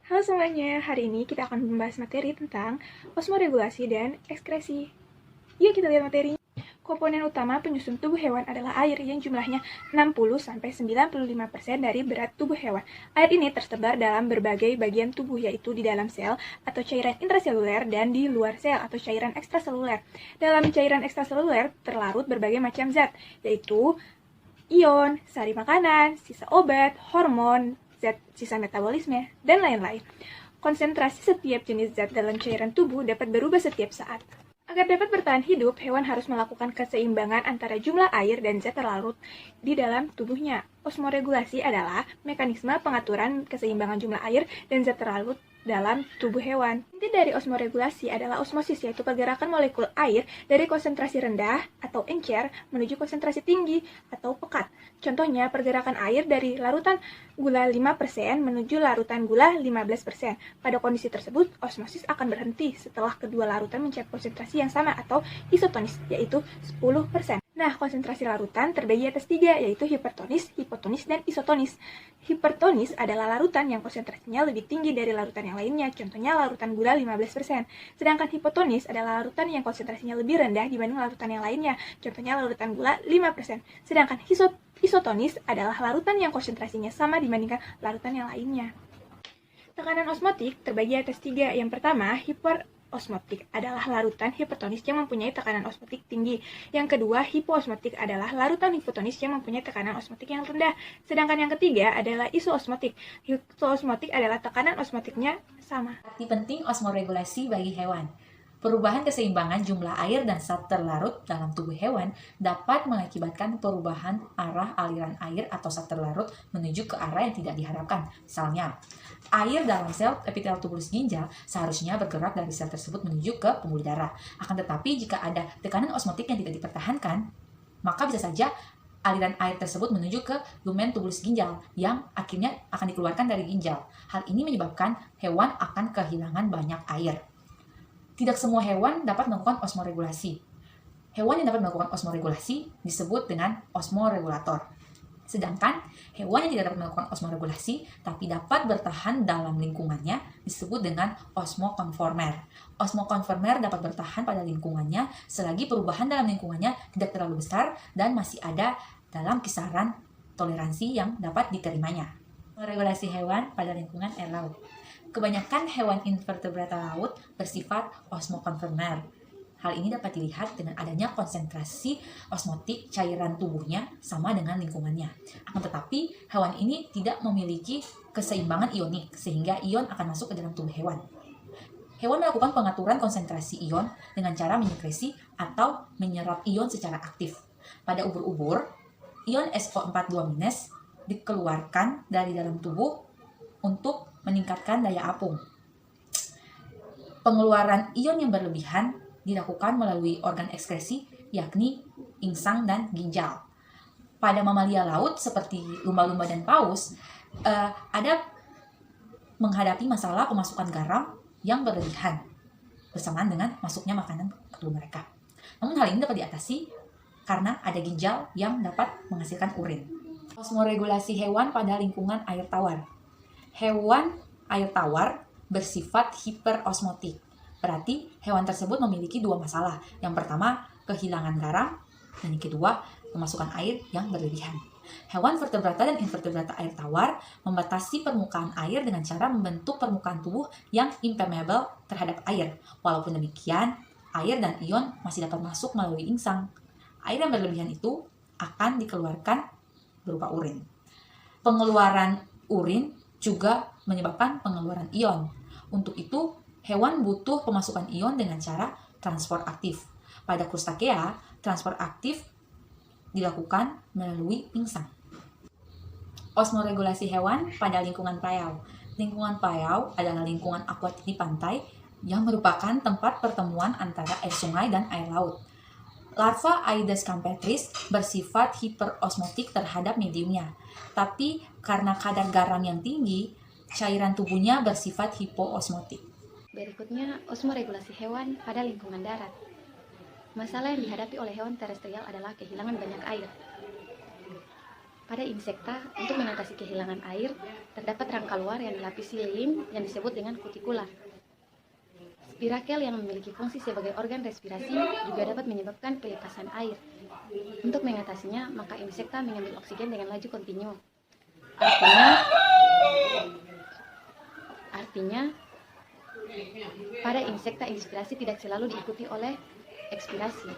Halo semuanya, hari ini kita akan membahas materi tentang osmoregulasi dan ekskresi. Yuk kita lihat materinya. Komponen utama penyusun tubuh hewan adalah air yang jumlahnya 60-95% dari berat tubuh hewan. Air ini tersebar dalam berbagai bagian tubuh, yaitu di dalam sel atau cairan intraseluler dan di luar sel atau cairan ekstraseluler. Dalam cairan ekstraseluler terlarut berbagai macam zat, yaitu ion, sari makanan, sisa obat, hormon, zat sisa metabolisme, dan lain-lain. Konsentrasi setiap jenis zat dalam cairan tubuh dapat berubah setiap saat. Agar dapat bertahan hidup, hewan harus melakukan keseimbangan antara jumlah air dan zat terlarut di dalam tubuhnya. Osmoregulasi adalah mekanisme pengaturan keseimbangan jumlah air dan zat terlarut dalam tubuh hewan. Inti dari osmoregulasi adalah osmosis, yaitu pergerakan molekul air dari konsentrasi rendah atau encer menuju konsentrasi tinggi atau pekat. Contohnya, pergerakan air dari larutan gula 5% menuju larutan gula 15%. Pada kondisi tersebut, osmosis akan berhenti setelah kedua larutan mencapai konsentrasi yang sama atau isotonis, yaitu 10%. Nah, konsentrasi larutan terbagi atas 3, yaitu hipertonis, hipotonis, dan isotonis. Hipertonis adalah larutan yang konsentrasinya lebih tinggi dari larutan yang lainnya, contohnya larutan gula 15%. Sedangkan hipotonis adalah larutan yang konsentrasinya lebih rendah dibanding larutan yang lainnya, contohnya larutan gula 5%. Sedangkan isotonis adalah larutan yang konsentrasinya sama dibandingkan larutan yang lainnya. Tekanan osmotik terbagi atas 3. Yang pertama, hiperosmotik adalah larutan hipertonis yang mempunyai tekanan osmotik tinggi. Yang kedua, hipoosmotik adalah larutan hipotonis yang mempunyai tekanan osmotik yang rendah. Sedangkan yang ketiga adalah isoosmotik. Isoosmotik adalah tekanan osmotiknya sama. Arti penting osmoregulasi bagi hewan. Perubahan keseimbangan jumlah air dan zat terlarut dalam tubuh hewan dapat mengakibatkan perubahan arah aliran air atau zat terlarut menuju ke arah yang tidak diharapkan. Misalnya, air dalam sel epitelel tubulus ginjal seharusnya bergerak dari sel tersebut menuju ke pembuluh darah. Akan tetapi jika ada tekanan osmotik yang tidak dipertahankan, maka bisa saja aliran air tersebut menuju ke lumen tubulus ginjal yang akhirnya akan dikeluarkan dari ginjal. Hal ini menyebabkan hewan akan kehilangan banyak air. Tidak semua hewan dapat melakukan osmoregulasi. Hewan yang dapat melakukan osmoregulasi disebut dengan osmoregulator. Sedangkan hewan yang tidak dapat melakukan osmoregulasi tapi dapat bertahan dalam lingkungannya disebut dengan osmokonformer. Osmokonformer dapat bertahan pada lingkungannya selagi perubahan dalam lingkungannya tidak terlalu besar dan masih ada dalam kisaran toleransi yang dapat diterimanya. Regulasi hewan pada lingkungan air laut. Kebanyakan hewan invertebrata laut bersifat osmokonformer. Hal ini dapat dilihat dengan adanya konsentrasi osmotik cairan tubuhnya sama dengan lingkungannya. Akan tetapi, hewan ini tidak memiliki keseimbangan ionik, sehingga ion akan masuk ke dalam tubuh hewan. Hewan melakukan pengaturan konsentrasi ion dengan cara menyekresi atau menyerap ion secara aktif. Pada ubur-ubur, ion SO42- dikeluarkan dari dalam tubuh untuk meningkatkan daya apung. Pengeluaran ion yang berlebihan dilakukan melalui organ ekskresi, yakni insang dan ginjal. Pada mamalia laut seperti lumba-lumba dan paus, ada menghadapi masalah pemasukan garam yang berlebihan bersamaan dengan masuknya makanan ke tubuh mereka. Namun hal ini dapat diatasi karena ada ginjal yang dapat menghasilkan urin. Osmoregulasi hewan pada lingkungan air tawar. Hewan air tawar bersifat hiperosmotik. Berarti hewan tersebut memiliki dua masalah. Yang pertama, kehilangan garam, dan yang kedua, pemasukan air yang berlebihan. Hewan vertebrata dan invertebrata air tawar membatasi permukaan air dengan cara membentuk permukaan tubuh yang impermeable terhadap air. Walaupun demikian, air dan ion masih dapat masuk melalui insang. Air yang berlebihan itu akan dikeluarkan berupa urin. Pengeluaran urin juga menyebabkan pengeluaran ion. Untuk itu, hewan butuh pemasukan ion dengan cara transport aktif. Pada krustakea, transport aktif dilakukan melalui insang. Osmoregulasi hewan pada lingkungan payau. Lingkungan payau adalah lingkungan akuatik di pantai yang merupakan tempat pertemuan antara air sungai dan air laut. Larva Aedes campestris bersifat hiperosmotik terhadap mediumnya, tapi karena kadar garam yang tinggi, cairan tubuhnya bersifat hipoosmotik. Berikutnya, osmoregulasi hewan pada lingkungan darat. Masalah yang dihadapi oleh hewan terestrial adalah kehilangan banyak air. Pada insekta, untuk mengatasi kehilangan air, terdapat rangka luar yang dilapisi lilin yang disebut dengan kutikula. Spirakel yang memiliki fungsi sebagai organ respirasi juga dapat menyebabkan pelepasan air. Untuk mengatasinya, maka insekta mengambil oksigen dengan laju kontinu. Artinya, pada insekta inspirasi tidak selalu diikuti oleh ekspirasi.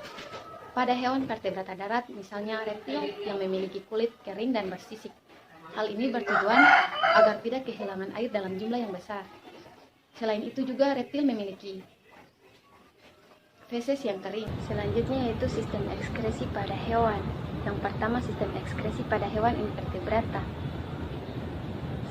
Pada hewan vertebrata darat, misalnya reptil yang memiliki kulit kering dan bersisik. Hal ini bertujuan agar tidak kehilangan air dalam jumlah yang besar. Selain itu juga reptil memiliki feses yang kering. Selanjutnya yaitu sistem ekskresi pada hewan. Yang pertama, sistem ekskresi pada hewan invertebrata.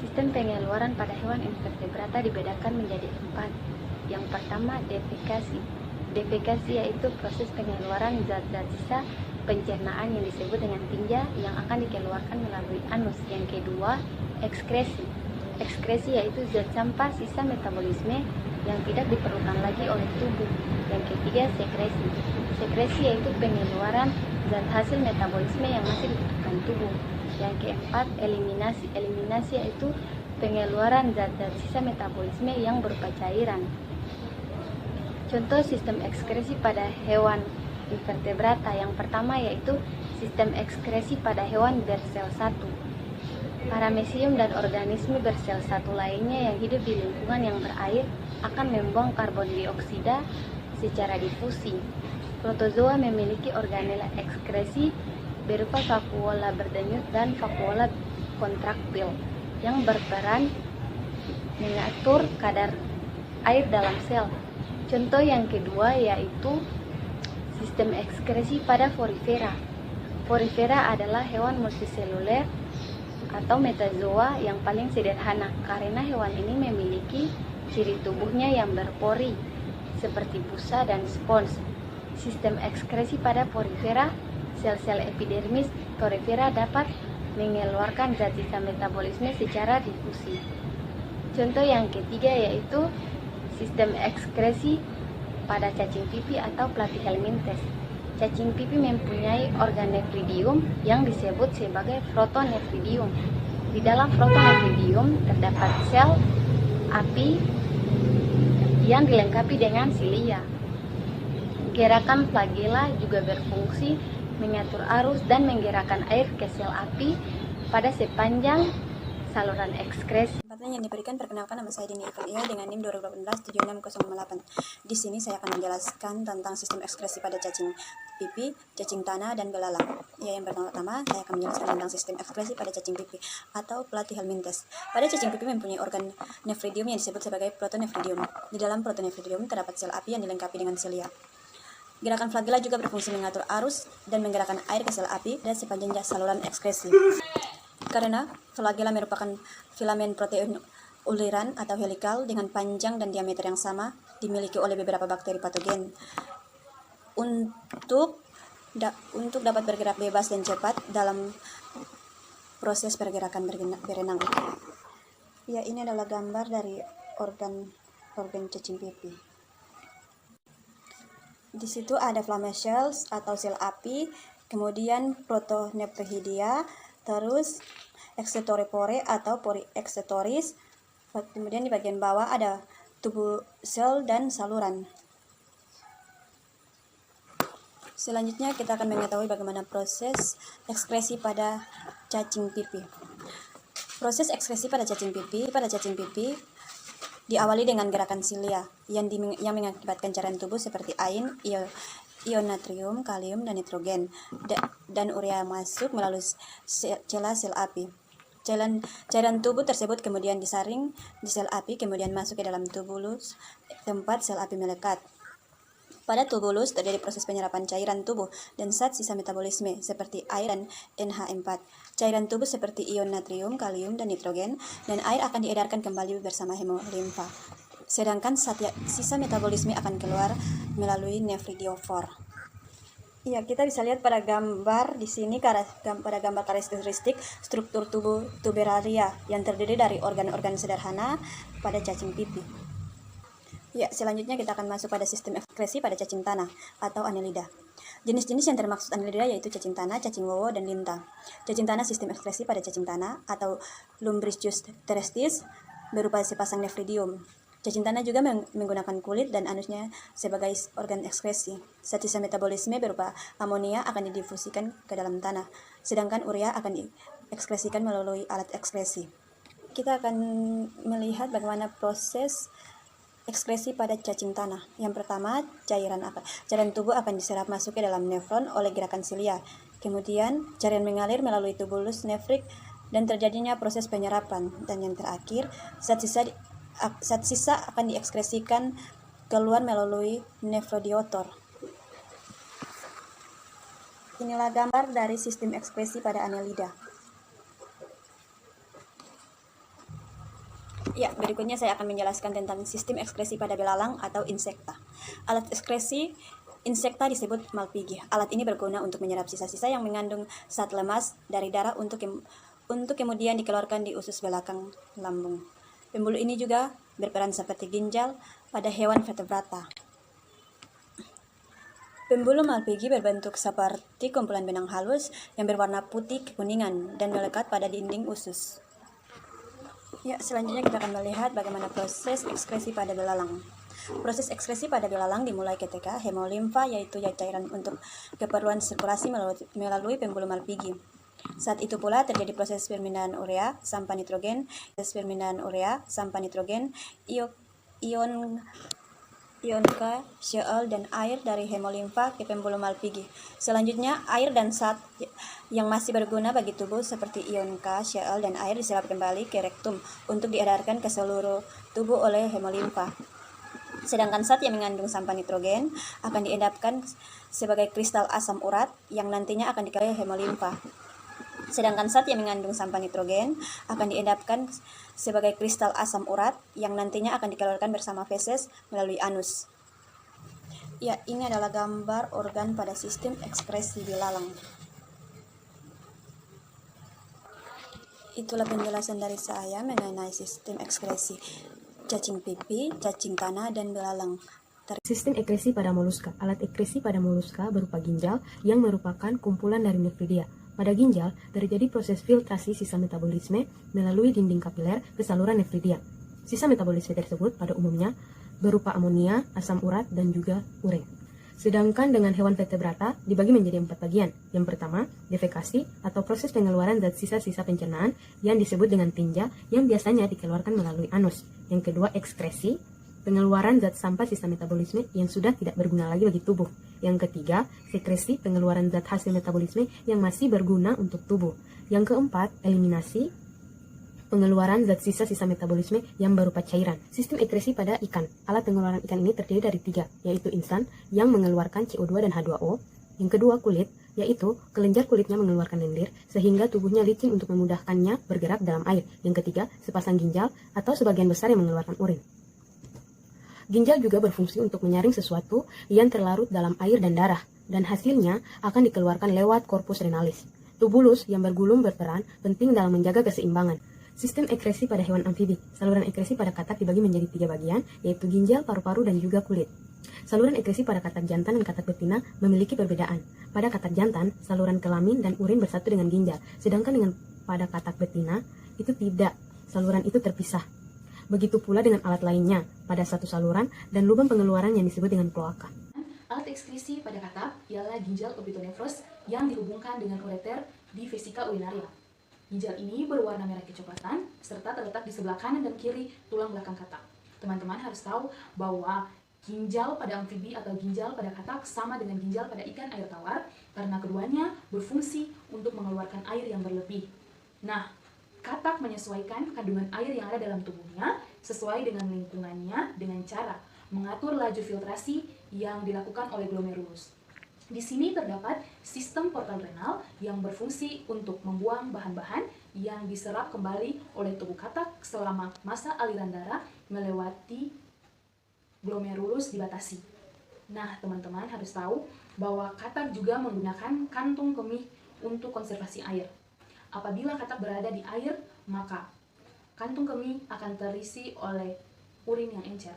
Sistem pengeluaran pada hewan invertebrata dibedakan menjadi 4. Yang pertama, defekasi. Defekasi yaitu proses pengeluaran zat-zat sisa pencernaan yang disebut dengan tinja yang akan dikeluarkan melalui anus. Yang kedua, ekskresi. Ekskresi yaitu zat sampah sisa metabolisme yang tidak diperlukan lagi oleh tubuh. Yang ketiga, sekresi. Sekresi yaitu pengeluaran zat hasil metabolisme yang masih dibutuhkan tubuh. Yang keempat, eliminasi. Eliminasi yaitu pengeluaran zat-zat sisa metabolisme yang berupa cairan. Contoh sistem ekskresi pada hewan invertebrata yang pertama yaitu sistem ekskresi pada hewan bersel satu. Paramecium dan organisme bersel satu lainnya yang hidup di lingkungan yang berair akan membuang karbon dioksida secara difusi. Protozoa memiliki organel ekskresi berupa vakuola berdenyut dan vakuola kontraktil yang berperan mengatur kadar air dalam sel. Contoh yang kedua yaitu sistem ekskresi pada Porifera. Porifera adalah hewan multiseluler atau metazoa yang paling sederhana karena hewan ini memiliki ciri tubuhnya yang berpori seperti busa dan spons. Sistem ekskresi pada Porifera, sel-sel epidermis Porifera dapat mengeluarkan zat sisa metabolisme secara difusi. Contoh yang ketiga yaitu sistem ekskresi pada cacing pipi atau Platyhelminthes. Cacing pipi mempunyai organ nephridium yang disebut sebagai protonephridium. Di dalam protonephridium terdapat sel api yang dilengkapi dengan silia. Gerakan flagela juga berfungsi mengatur arus dan menggerakkan air ke sel api pada sepanjang saluran ekskresi. Yang diberikan, perkenalkan nama saya Dini Ifadia dengan NIM 2018-76008. Di sini saya akan menjelaskan tentang sistem ekskresi pada cacing pipi, cacing tanah, dan belalang. Yang pertama, saya akan menjelaskan tentang sistem ekskresi pada cacing pipi atau Platyhelminthes. Pada cacing pipi mempunyai organ nephridium yang disebut sebagai protonephridium. Di dalam protonephridium terdapat sel api yang dilengkapi dengan silia. Gerakan flagela juga berfungsi mengatur arus dan menggerakkan air ke sel api dan sepanjang saluran ekskresi. Karena flagela merupakan filamen protein uliran atau helikal dengan panjang dan diameter yang sama, dimiliki oleh beberapa bakteri patogen. Untuk dapat bergerak bebas dan cepat dalam proses pergerakan berenang. Ya, ini adalah gambar dari organ cacing pipi. Di situ ada flame cells atau sel api, kemudian protonephridia, terus excetoripore atau pori excetoris, kemudian di bagian bawah ada tubuh sel dan saluran. Selanjutnya kita akan mengetahui bagaimana proses ekskresi pada cacing pipi. Proses ekskresi pada cacing pipi diawali dengan gerakan silia yang mengakibatkan cairan tubuh seperti air, ion natrium, kalium, dan nitrogen, dan urea masuk melalui celah sel api. Cairan tubuh tersebut kemudian disaring di sel api, kemudian masuk ke dalam tubulus tempat sel api melekat. Pada tubulus terjadi proses penyerapan cairan tubuh dan zat sisa metabolisme seperti air dan NH4. Cairan tubuh seperti ion natrium, kalium, dan nitrogen, dan air akan diedarkan kembali bersama hemolimfa. Sedangkan sisa metabolisme akan keluar melalui nephridiofor. Ya, kita bisa lihat pada gambar di sini, pada gambar karakteristik struktur tubuh tuberalia yang terdiri dari organ-organ sederhana pada cacing pipi. Ya, selanjutnya kita akan masuk pada sistem ekskresi pada cacing tanah atau Annelida. Jenis-jenis yang termaksud Annelida yaitu cacing tanah, cacing wowo, dan lintah. Cacing tanah sistem ekskresi pada cacing tanah atau Lumbricius terrestis berupa sepasang nefridium. Cacing tanah juga menggunakan kulit dan anusnya sebagai organ ekskresi. Zat-sisa metabolisme berupa amonia akan didifusikan ke dalam tanah, sedangkan urea akan diekskresikan melalui alat ekskresi. Kita akan melihat bagaimana proses ekskresi pada cacing tanah. Yang pertama, cairan tubuh akan diserap masuk ke dalam nefron oleh gerakan silia. Kemudian, cairan mengalir melalui tubulus nefrik dan terjadinya proses penyerapan. Dan yang terakhir, zat sisa akan diekskresikan keluar melalui nefrodiotor. Inilah gambar dari sistem ekskresi pada Annelida. Ya, berikutnya saya akan menjelaskan tentang sistem ekskresi pada belalang atau insekta. Alat ekskresi insekta disebut Malpighi. Alat ini berguna untuk menyerap sisa-sisa yang mengandung zat lemas dari darah untuk kemudian dikeluarkan di usus belakang lambung. Pembuluh ini juga berperan seperti ginjal pada hewan vertebrata. Pembuluh Malpighi berbentuk seperti kumpulan benang halus yang berwarna putih kekuningan dan melekat pada dinding usus. Ya, selanjutnya kita akan melihat bagaimana proses ekskresi pada belalang. Proses ekskresi pada belalang dimulai ketika hemolimfa, yaitu cairan untuk keperluan sirkulasi melalui pembuluh Malpighi. Saat itu pula terjadi proses permindahan urea sampah nitrogen, ion K, Cl, dan air dari hemolimfa ke pembuluh Malpighi. Selanjutnya, air dan zat yang masih berguna bagi tubuh seperti ion K, Cl, dan air diserap kembali ke rektum untuk diedarkan ke seluruh tubuh oleh hemolimfa. Sedangkan zat yang mengandung sampah nitrogen akan diendapkan sebagai kristal asam urat yang nantinya akan dikeluarkan hemolimfa. Sedangkan zat yang mengandung sampah nitrogen akan diendapkan sebagai kristal asam urat yang nantinya akan dikeluarkan bersama feses melalui anus. Ya, ini adalah gambar organ pada sistem ekskresi belalang. Itulah penjelasan dari saya mengenai sistem ekskresi cacing pipi, cacing tanah, dan belalang. Sistem ekskresi pada moluska. Alat ekskresi pada moluska berupa ginjal yang merupakan kumpulan dari nefridia. Pada ginjal, terjadi proses filtrasi sisa metabolisme melalui dinding kapiler ke saluran nefridia. Sisa metabolisme tersebut pada umumnya berupa amonia, asam urat, dan juga urea. Sedangkan dengan hewan vertebrata dibagi menjadi 4 bagian. Yang pertama, defekasi atau proses pengeluaran zat sisa-sisa pencernaan yang disebut dengan tinja yang biasanya dikeluarkan melalui anus. Yang kedua, ekskresi, pengeluaran zat sampah sisa metabolisme yang sudah tidak berguna lagi bagi tubuh. Yang ketiga, sekresi, pengeluaran zat hasil metabolisme yang masih berguna untuk tubuh. Yang keempat, eliminasi, pengeluaran zat sisa-sisa metabolisme yang berupa cairan. Sistem ekskresi pada ikan. Alat pengeluaran ikan ini terdiri dari 3, yaitu insan yang mengeluarkan CO2 dan H2O. Yang kedua, kulit, yaitu kelenjar kulitnya mengeluarkan lendir sehingga tubuhnya licin untuk memudahkannya bergerak dalam air. Yang ketiga, sepasang ginjal atau sebagian besar yang mengeluarkan urin. Ginjal juga berfungsi untuk menyaring sesuatu yang terlarut dalam air dan darah, dan hasilnya akan dikeluarkan lewat corpus renalis. Tubulus yang bergulung berperan penting dalam menjaga keseimbangan. Sistem ekskresi pada hewan amfibi. Saluran ekskresi pada katak dibagi menjadi 3 bagian, yaitu ginjal, paru-paru, dan juga kulit. Saluran ekskresi pada katak jantan dan katak betina memiliki perbedaan. Pada katak jantan, saluran kelamin dan urin bersatu dengan ginjal, sedangkan pada katak betina itu tidak, saluran itu terpisah. Begitu pula dengan alat lainnya, pada satu saluran dan lubang pengeluaran yang disebut dengan kloaka. Alat ekskresi pada katak ialah ginjal opitonefros yang dihubungkan dengan ureter di vesika urinaria. Ginjal ini berwarna merah kecoklatan serta terletak di sebelah kanan dan kiri tulang belakang katak. Teman-teman harus tahu bahwa ginjal pada amfibi atau ginjal pada katak sama dengan ginjal pada ikan air tawar karena keduanya berfungsi untuk mengeluarkan air yang berlebih. Nah, katak menyesuaikan kandungan air yang ada dalam tubuhnya sesuai dengan lingkungannya dengan cara mengatur laju filtrasi yang dilakukan oleh glomerulus. Di sini terdapat sistem portal renal yang berfungsi untuk membuang bahan-bahan yang diserap kembali oleh tubuh katak selama masa aliran darah melewati glomerulus dibatasi. Nah, teman-teman harus tahu bahwa katak juga menggunakan kantung kemih untuk konservasi air. Apabila katak berada di air, maka kantung kemih akan terisi oleh urin yang encer.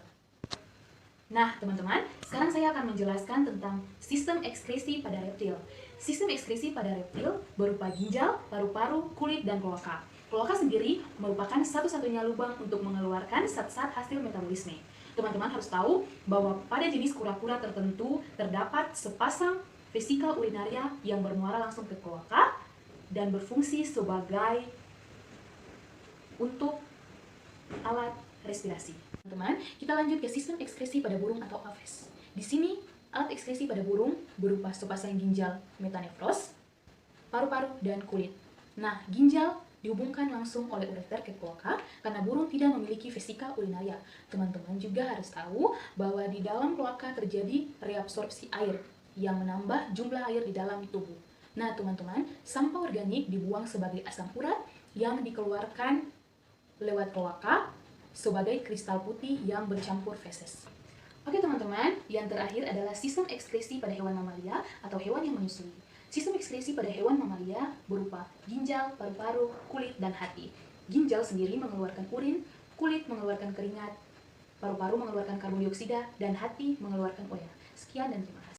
Nah, teman-teman, sekarang saya akan menjelaskan tentang sistem ekskresi pada reptil. Sistem ekskresi pada reptil berupa ginjal, paru-paru, kulit, dan kloaka. Kloaka sendiri merupakan satu-satunya lubang untuk mengeluarkan zat-zat hasil metabolisme. Teman-teman harus tahu bahwa pada jenis kura-kura tertentu terdapat sepasang vesikel urinaria yang bermuara langsung ke kloaka dan berfungsi sebagai untuk alat respirasi. Teman-teman, kita lanjut ke sistem ekskresi pada burung atau aves. Di sini, alat ekskresi pada burung berupa sepasang ginjal metanefros, paru-paru, dan kulit. Nah, ginjal dihubungkan langsung oleh ureter ke kloaka karena burung tidak memiliki vesika urinaria. Teman-teman juga harus tahu bahwa di dalam kloaka terjadi reabsorpsi air yang menambah jumlah air di dalam tubuh. Nah, teman-teman, sampah organik dibuang sebagai asam urat yang dikeluarkan lewat kloaka sebagai kristal putih yang bercampur feses. Oke teman-teman, yang terakhir adalah sistem ekskresi pada hewan mamalia atau hewan yang menyusui. Sistem ekskresi pada hewan mamalia berupa ginjal, paru-paru, kulit, dan hati. Ginjal sendiri mengeluarkan urin, kulit mengeluarkan keringat, paru-paru mengeluarkan karbon dioksida, dan hati mengeluarkan urea. Sekian dan terima kasih.